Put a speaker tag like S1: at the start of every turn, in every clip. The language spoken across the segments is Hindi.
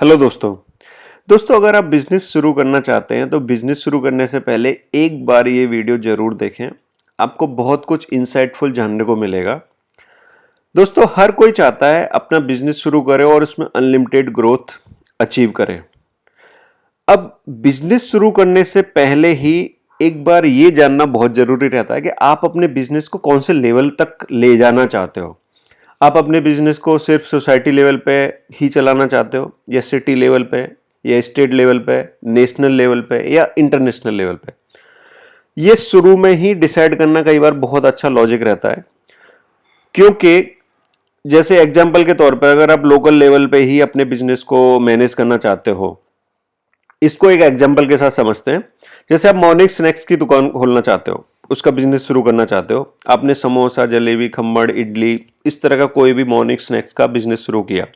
S1: हेलो दोस्तों अगर आप बिजनेस शुरू करना चाहते हैं तो बिजनेस शुरू करने से पहले एक बार ये वीडियो जरूर देखें। आपको बहुत कुछ इंसाइटफुल जानने को मिलेगा। दोस्तों हर कोई चाहता है अपना बिजनेस शुरू करे और उसमें अनलिमिटेड ग्रोथ अचीव करे। अब बिजनेस शुरू करने से पहले ही एक बार ये जानना बहुत जरूरी रहता है कि आप अपने बिजनेस को कौन से लेवल तक ले जाना चाहते हो। आप अपने बिजनेस को सिर्फ सोसाइटी लेवल पे ही चलाना चाहते हो या सिटी लेवल पे या स्टेट लेवल पे, नेशनल लेवल पे या इंटरनेशनल लेवल पे। ये शुरू में ही डिसाइड करना कई बार बहुत अच्छा लॉजिक रहता है, क्योंकि जैसे एग्जांपल के तौर पर अगर आप लोकल लेवल पे ही अपने बिजनेस को मैनेज करना चाहते हो, इसको एक एग्जांपल के साथ समझते हैं। जैसे आप मॉर्निंग स्नैक्स की दुकान खोलना चाहते हो, उसका बिजनेस शुरू करना चाहते हो। आपने समोसा, जलेबी, खम्मड़, इडली इस तरह का कोई भी मॉर्निंग स्नैक्स का बिजनेस शुरू किया।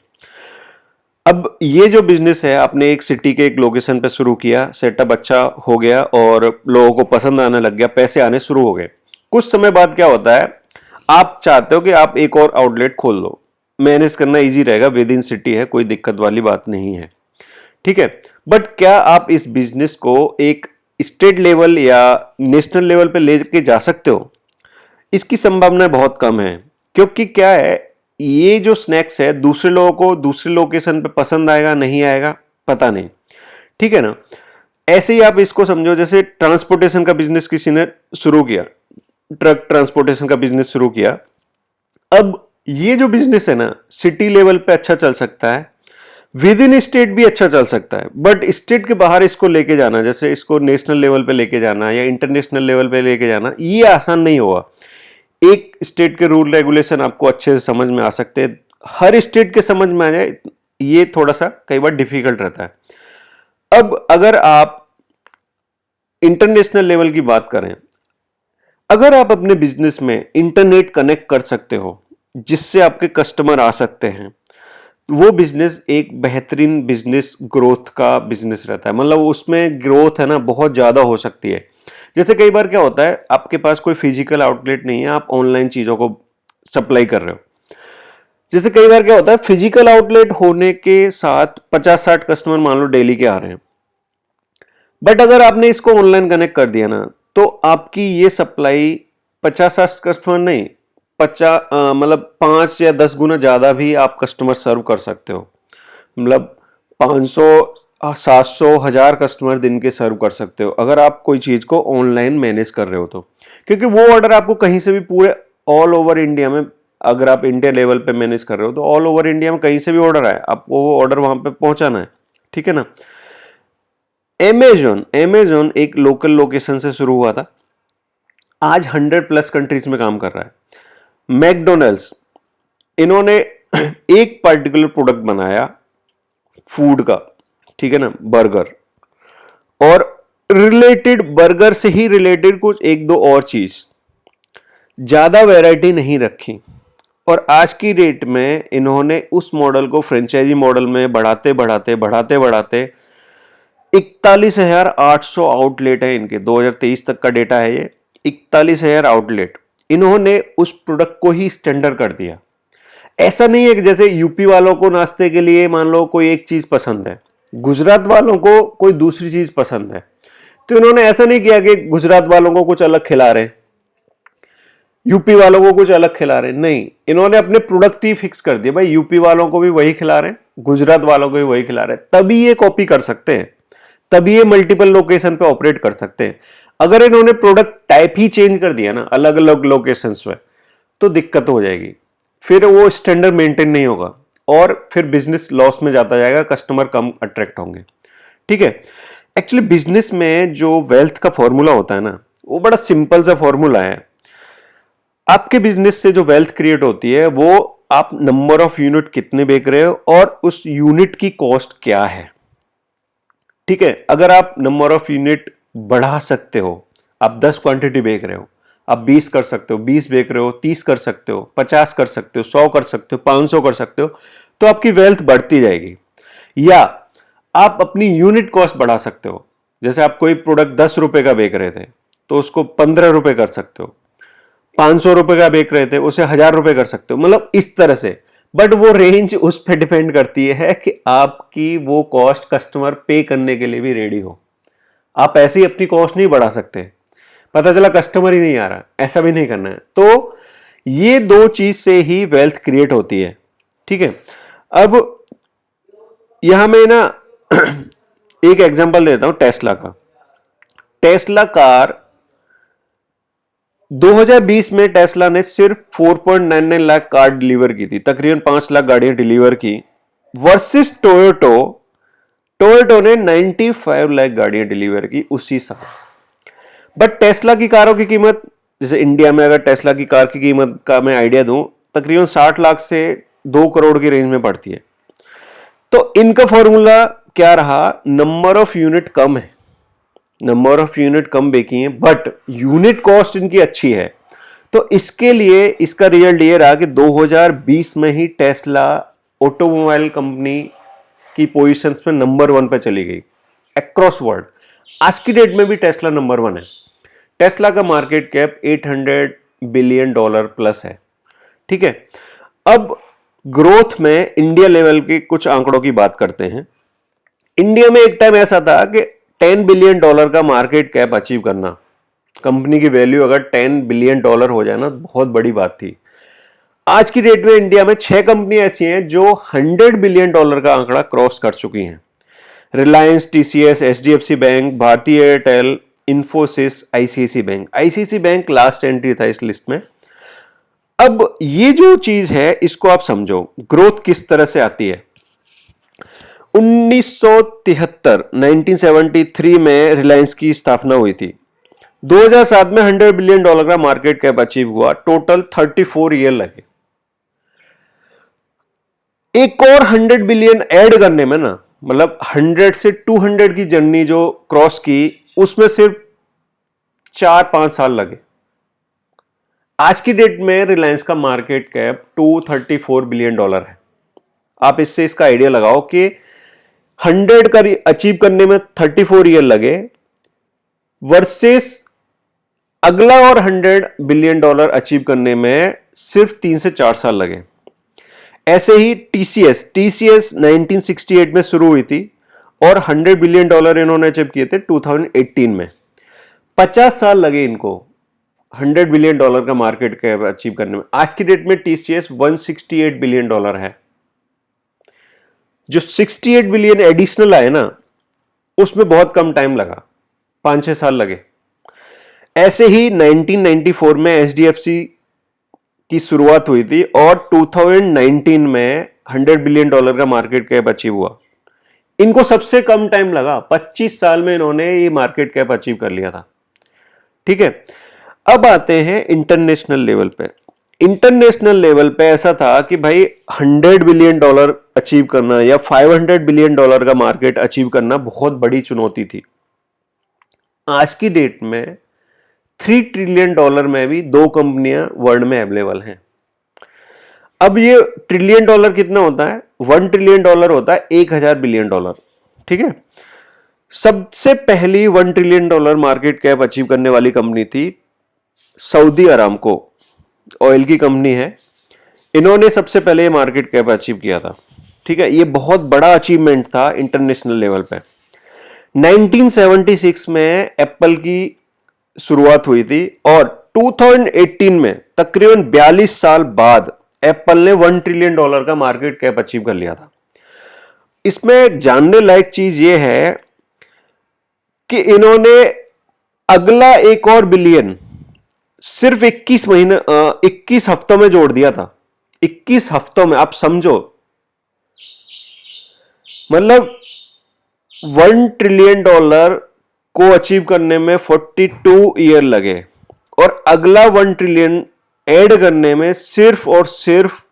S1: अब ये जो बिजनेस है आपने एक सिटी के एक लोकेशन पे शुरू किया, सेटअप अच्छा हो गया और लोगों को पसंद आने लग गया, पैसे आने शुरू हो गए। कुछ समय बाद क्या होता है, आप चाहते हो कि आप एक और आउटलेट खोल लो। मैनेज करना इजी रहेगा, विद इन सिटी है, कोई दिक्कत वाली बात नहीं है, ठीक है। बट क्या आप इस बिजनेस को एक स्टेट लेवल या नेशनल लेवल पे लेके जा सकते हो? इसकी संभावना बहुत कम है, क्योंकि क्या है, ये जो स्नैक्स है दूसरे लोगों को दूसरे लोकेशन पे पसंद आएगा नहीं आएगा पता नहीं, ठीक है ना। ऐसे ही आप इसको समझो, जैसे ट्रांसपोर्टेशन का बिजनेस किसी ने शुरू किया, ट्रक ट्रांसपोर्टेशन का बिजनेस शुरू किया। अब ये जो बिजनेस है ना, सिटी लेवल पे अच्छा चल सकता है, विद इन स्टेट भी अच्छा चल सकता है, बट स्टेट के बाहर इसको लेके जाना, जैसे इसको नेशनल लेवल पे लेके जाना या इंटरनेशनल लेवल पे लेके जाना, ये आसान नहीं होगा। एक स्टेट के रूल रेगुलेशन आपको अच्छे से समझ में आ सकते हैं, हर स्टेट के समझ में आ जाए ये थोड़ा सा कई बार डिफिकल्ट रहता है। अब अगर आप इंटरनेशनल लेवल की बात करें, अगर आप अपने बिजनेस में इंटरनेट कनेक्ट कर सकते हो जिससे आपके कस्टमर आ सकते हैं, वो बिजनेस एक बेहतरीन बिजनेस ग्रोथ का बिजनेस रहता है। मतलब उसमें ग्रोथ है ना बहुत ज्यादा हो सकती है। जैसे कई बार क्या होता है, आपके पास कोई फिजिकल आउटलेट नहीं है, आप ऑनलाइन चीजों को सप्लाई कर रहे हो। जैसे कई बार क्या होता है, फिजिकल आउटलेट होने के साथ 50-60 कस्टमर मान लो डेली के आ रहे हैं, बट अगर आपने इसको ऑनलाइन कनेक्ट कर दिया ना, तो आपकी ये सप्लाई 50-60 कस्टमर नहीं, 50 मतलब 5 या 10 गुना ज्यादा भी आप कस्टमर सर्व कर सकते हो। मतलब 500, 700, 1000 कस्टमर दिन के सर्व कर सकते हो अगर आप कोई चीज को ऑनलाइन मैनेज कर रहे हो तो। क्योंकि वो ऑर्डर आपको कहीं से भी पूरे ऑल ओवर इंडिया में, अगर आप इंडिया लेवल पे मैनेज कर रहे हो तो ऑल ओवर इंडिया में कहीं से भी ऑर्डर आए, आपको वो ऑर्डर वहां पे पहुंचाना है, ठीक है ना। अमेजोन एक लोकल लोकेशन से शुरू हुआ था, आज 100+ कंट्रीज में काम कर रहा है। मैकडोनल्ड्स, इन्होंने एक पर्टिकुलर प्रोडक्ट बनाया फूड का, ठीक है ना, बर्गर, और रिलेटेड बर्गर से ही रिलेटेड कुछ एक दो और चीज, ज्यादा वैरायटी नहीं रखी। और आज की डेट में इन्होंने उस मॉडल को फ्रेंचाइजी मॉडल में बढ़ाते बढ़ाते 41,800 आउटलेट है इनके, 2023 तक का डेटा है ये। 41,000 आउटलेट, इन्होंने उस प्रोडक्ट को ही स्टैंडर्ड कर दिया। ऐसा नहीं है कि जैसे यूपी वालों को नाश्ते के लिए मान लो कोई एक चीज पसंद है, गुजरात वालों को कोई दूसरी चीज पसंद है, तो इन्होंने ऐसा नहीं किया कि गुजरात वालों को कुछ अलग खिला रहे, यूपी वालों को कुछ अलग खिला रहे, नहीं, इन्होंने अपने प्रोडक्ट ही फिक्स कर दिया, भाई यूपी वालों को भी वही खिला रहे, गुजरात वालों को भी वही खिला रहे। तभी ये कॉपी कर सकते हैं, तभी ये मल्टीपल लोकेशन पे ऑपरेट कर सकते हैं। अगर इन्होंने प्रोडक्ट टाइप ही चेंज कर दिया ना अलग अलग लोकेशंस पे, तो दिक्कत हो जाएगी, फिर वो स्टैंडर्ड मेंटेन नहीं होगा और फिर बिजनेस लॉस में जाता जाएगा, कस्टमर कम अट्रैक्ट होंगे, ठीक है। एक्चुअली बिजनेस में जो वेल्थ का फॉर्मूला होता है ना, वो बड़ा सिंपल सा फॉर्मूला है। आपके बिजनेस से जो वेल्थ क्रिएट होती है वो आप नंबर ऑफ यूनिट कितने बेच रहे हो और उस यूनिट की कॉस्ट क्या है, ठीक है। अगर आप नंबर ऑफ यूनिट बढ़ा सकते हो, आप 10 क्वांटिटी बेच रहे हो, आप 20 कर सकते हो, 20 बेच रहे हो, 30 कर सकते हो, 50 कर सकते हो, 100 कर सकते हो, 500 कर सकते हो, तो आपकी वेल्थ बढ़ती जाएगी। या आप अपनी यूनिट कॉस्ट बढ़ा सकते हो, जैसे आप कोई प्रोडक्ट 10 रुपए का बेच रहे थे तो उसको 15 रुपए कर सकते हो, 500 रुपए का बेच रहे थे उसे 1000 रुपए कर सकते हो। मतलब इस तरह से बट वो रेंज उस पर डिपेंड करती है कि आपकी वो कॉस्ट कस्टमर पे करने के लिए भी रेडी हो। आप ऐसे ही अपनी कॉस्ट नहीं बढ़ा सकते, पता चला कस्टमर ही नहीं आ रहा, ऐसा भी नहीं करना है। तो ये दो चीज से ही वेल्थ क्रिएट होती है, ठीक है। अब यहां मैं ना एक एग्जांपल देता हूं टेस्ला का। टेस्ला कार 2020 में टेस्ला ने सिर्फ 4.99 लाख कार डिलीवर की थी, तकरीबन 5 लाख गाड़ियां डिलीवर की, वर्सेस टोयोटो। टोयोटो ने 95 लाख गाड़ियां डिलीवर की उसी साल। बट टेस्ला की कारों की कीमत, जैसे इंडिया में अगर टेस्ला की कार की कीमत का मैं आइडिया दूं, तकरीबन 60 लाख से 2 करोड़ की रेंज में पड़ती है। तो इनका फॉर्मूला क्या रहा? नंबर ऑफ यूनिट कम है, नंबर ऑफ यूनिट कम बेची है, बट यूनिट कॉस्ट इनकी अच्छी है। तो इसके लिए इसका रिजल्ट ये रहा कि 2020 में ही टेस्ला ऑटोमोबाइल कंपनी की पोजीशंस में नंबर 1 पे चली गई अक्रॉस वर्ल्ड। आज की डेट में भी टेस्ला नंबर 1 है। टेस्ला का मार्केट कैप $800 बिलियन प्लस है, ठीक है। अब ग्रोथ में इंडिया लेवल के कुछ आंकड़ों की बात करते हैं। इंडिया में एक टाइम ऐसा था कि $10 बिलियन का मार्केट कैप अचीव करना, कंपनी की वैल्यू अगर $10 बिलियन हो जाए ना, बहुत बड़ी बात थी। आज की डेट में इंडिया में 6 कंपनी ऐसी हैं जो $100 बिलियन का आंकड़ा क्रॉस कर चुकी हैं। Reliance, TCS, HDFC bank, Bharti Airtel, Infosys, ICIC bank. ICIC bank last entry था इस लिस्ट में। अब ये जो चीज है इसको आप समझो, ग्रोथ किस तरह से आती है। 1973 में रिलायंस की स्थापना हुई थी। 2007 में $100 बिलियन का मार्केट कैप अचीव हुआ, टोटल 34 ईयर लगे। एक और 100 बिलियन ऐड करने में ना, मतलब 100 से 200 की जर्नी जो क्रॉस की, उसमें सिर्फ 4-5 साल लगे। आज की डेट में रिलायंस का मार्केट कैप $234 बिलियन है। आप इससे इसका आइडिया लगाओ कि 100 का अचीव करने में 34 ईयर लगे, वर्सेस अगला और $100 बिलियन अचीव करने में सिर्फ 3 से 4 साल लगे। ऐसे ही टीसीएस 1968 में शुरू हुई थी और $100 बिलियन इन्होंने अचीव किए थे 2018 में। 50 साल लगे इनको $100 बिलियन का मार्केट कैप अचीव करने में। आज की डेट में टीसीएस $168 बिलियन है। जो 68 बिलियन एडिशनल आए ना, उसमें बहुत कम टाइम लगा, 5-6 साल लगे। ऐसे ही 1994 में एचडीएफसी की शुरुआत हुई थी और 2019 में $100 बिलियन का मार्केट कैप अचीव हुआ। इनको सबसे कम टाइम लगा, 25 साल में इन्होंने ये मार्केट कैप अचीव कर लिया था, ठीक है। अब आते हैं इंटरनेशनल लेवल पे। इंटरनेशनल लेवल पे ऐसा था कि भाई $100 बिलियन अचीव करना या $500 बिलियन का मार्केट अचीव करना बहुत बड़ी चुनौती थी। आज की डेट में $3 ट्रिलियन में भी 2 कंपनियां वर्ल्ड में अवेलेबल हैं। अब ये ट्रिलियन डॉलर कितना होता है? 1 ट्रिलियन होता है 1000 बिलियन डॉलर, ठीक है। सबसे पहली $1 ट्रिलियन मार्केट कैप अचीव करने वाली कंपनी थी सऊदी अरामको, ऑयल की कंपनी है। इन्होंने सबसे पहले मार्केट कैप अचीव किया था, ठीक है। ये बहुत बड़ा अचीवमेंट था इंटरनेशनल लेवल पे। 1976 में एप्पल की शुरुआत हुई थी और 2018 में तकरीबन 42 साल बाद एप्पल ने $1 ट्रिलियन का मार्केट कैप अचीव कर लिया था। इसमें जानने लायक चीज ये है कि इन्होंने अगला एक और बिलियन सिर्फ 21 हफ्तों में जोड़ दिया था। 21 हफ्तों में, आप समझो, मतलब $1 ट्रिलियन को अचीव करने में 42 ईयर लगे और अगला 1 ट्रिलियन ऐड करने में सिर्फ और सिर्फ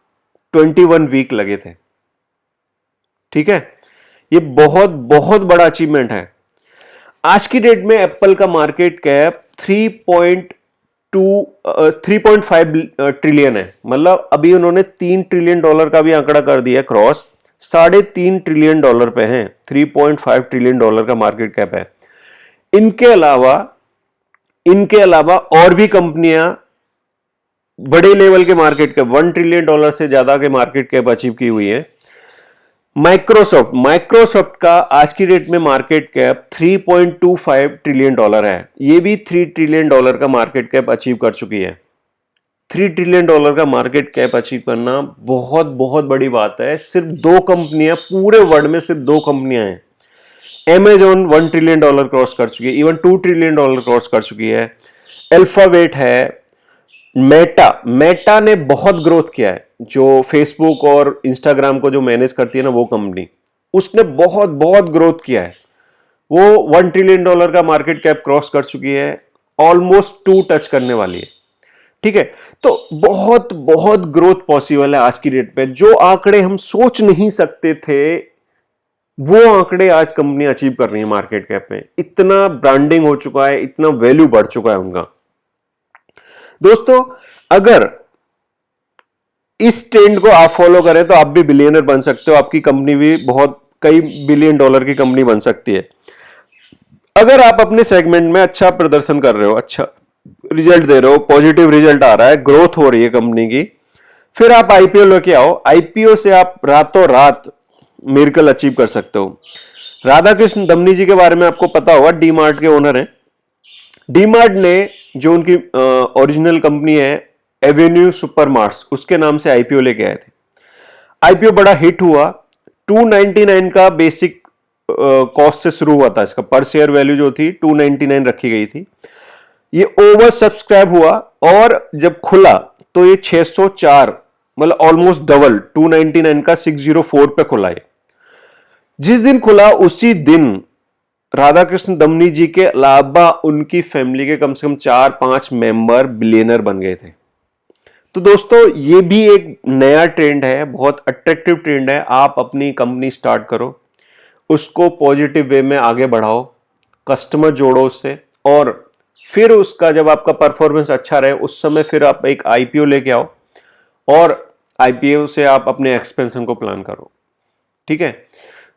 S1: 21 वीक लगे थे, ठीक है। ये बहुत बहुत बड़ा अचीवमेंट है। आज की डेट में एप्पल का मार्केट कैप 3.5 ट्रिलियन है, मतलब अभी उन्होंने $3 ट्रिलियन का भी आंकड़ा कर दिया क्रॉस, $3.5 ट्रिलियन पे हैं। 3.5 ट्रिलियन का मार्केट कैप है। इनके अलावा और भी कंपनियां बड़े लेवल के मार्केट कैप, $1 ट्रिलियन से ज्यादा के मार्केट कैप अचीव की हुई है। माइक्रोसॉफ्ट का आज की डेट में मार्केट कैप $3.25 ट्रिलियन है। ये भी $3 ट्रिलियन का मार्केट कैप अचीव कर चुकी है। $3 ट्रिलियन का मार्केट कैप अचीव करना बहुत बहुत बड़ी बात है। सिर्फ 2 कंपनियां, पूरे वर्ल्ड में सिर्फ 2 कंपनियां हैं। Amazon $1 ट्रिलियन क्रॉस कर चुकी है, इवन $2 ट्रिलियन क्रॉस कर चुकी है। अल्फाबेट है, मेटा ने बहुत ग्रोथ किया है। जो फेसबुक और इंस्टाग्राम को जो मैनेज करती है ना, वो कंपनी, उसने बहुत बहुत ग्रोथ किया है। वो $1 ट्रिलियन का मार्केट कैप क्रॉस कर चुकी है, ऑलमोस्ट 2 टच करने वाली है। ठीक है, तो बहुत बहुत ग्रोथ पॉसिबल है आज की डेट पे। जो आंकड़े हम सोच नहीं सकते थे, वो आंकड़े आज कंपनी अचीव कर रही है मार्केट कैप में। इतना ब्रांडिंग हो चुका है, इतना वैल्यू बढ़ चुका है उनका। दोस्तों, अगर इस ट्रेंड को आप फॉलो करें तो आप भी बिलियनर बन सकते हो। आपकी कंपनी भी बहुत कई $बिलियन की कंपनी बन सकती है। अगर आप अपने सेगमेंट में अच्छा प्रदर्शन कर रहे हो, अच्छा रिजल्ट दे रहे हो, पॉजिटिव रिजल्ट आ रहा है, ग्रोथ हो रही है कंपनी की, फिर आप आईपीओ लेके आओ। आईपीओ से आप रातों रात मिरेकल अचीव कर सकते हो। राधाकृष्ण दमनी जी के बारे में आपको पता होगा, डी मार्ट के ओनर हैं। डी मार्ट ने जो उनकी ओरिजिनल कंपनी है एवेन्यू सुपरमार्ट्स, उसके नाम से आईपीओ लेके आए थे। आईपीओ बड़ा हिट हुआ। 299 का बेसिक कॉस्ट से शुरू हुआ था। इसका पर शेयर वैल्यू जो थी 299 रखी गई थी। ये ओवर सब्सक्राइब हुआ और जब खुला तो ये 604, मतलब ऑलमोस्ट डबल, 299 का 604 पे खुला है। जिस दिन खुला उसी दिन राधाकृष्ण दमनी जी के अलावा उनकी फैमिली के कम से कम 4-5 मेंबर बिलियनर बन गए थे। तो दोस्तों, ये भी एक नया ट्रेंड है, बहुत अट्रैक्टिव ट्रेंड है। आप अपनी कंपनी स्टार्ट करो, उसको पॉजिटिव वे में आगे बढ़ाओ, कस्टमर जोड़ो उससे, और फिर उसका जब आपका परफॉर्मेंस अच्छा रहे उस समय फिर आप एक आईपीओ लेके आओ और आईपीओ से आप अपने एक्सपेंशन को प्लान करो। ठीक है,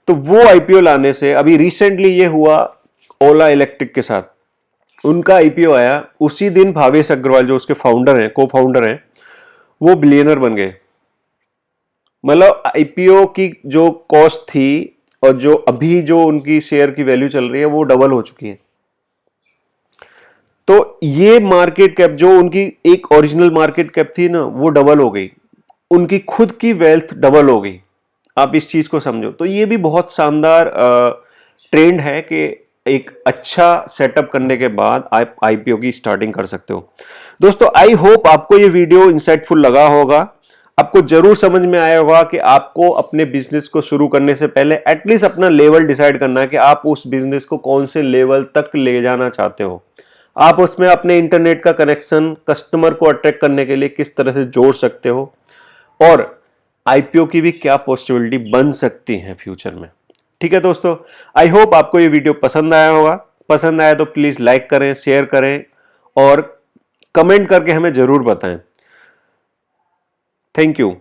S1: तो वो आईपीओ लाने से अभी रिसेंटली ये हुआ ओला इलेक्ट्रिक के साथ। उनका आईपीओ आया, उसी दिन भावेश अग्रवाल जो उसके फाउंडर हैं, को फाउंडर हैं, वो बिलियनर बन गए। मतलब आईपीओ की जो कॉस्ट थी और जो अभी जो उनकी शेयर की वैल्यू चल रही है वो डबल हो चुकी है। तो ये मार्केट कैप जो उनकी एक ओरिजिनल मार्केट कैप थी ना, वो डबल हो गई। उनकी खुद की वेल्थ डबल हो गई। आप इस चीज को समझो। तो ये भी बहुत शानदार ट्रेंड है कि एक अच्छा सेटअप करने के बाद आप आईपीओ की स्टार्टिंग कर सकते हो। दोस्तों, आई होप आपको ये वीडियो इंसाइटफुल लगा होगा। आपको जरूर समझ में आया होगा कि आपको अपने बिजनेस को शुरू करने से पहले एटलीस्ट अपना लेवल डिसाइड करना है कि आप उस बिजनेस को कौन से लेवल तक ले जाना चाहते हो। आप उसमें अपने इंटरनेट का कनेक्शन कस्टमर को अट्रैक्ट करने के लिए किस तरह से जोड़ सकते हो, और आईपीओ की भी क्या पॉसिबिलिटी बन सकती है फ्यूचर में। ठीक है दोस्तों, आई होप आपको ये वीडियो पसंद आया होगा। पसंद आया तो प्लीज लाइक करें, शेयर करें और कमेंट करके हमें जरूर बताएं। Thank you.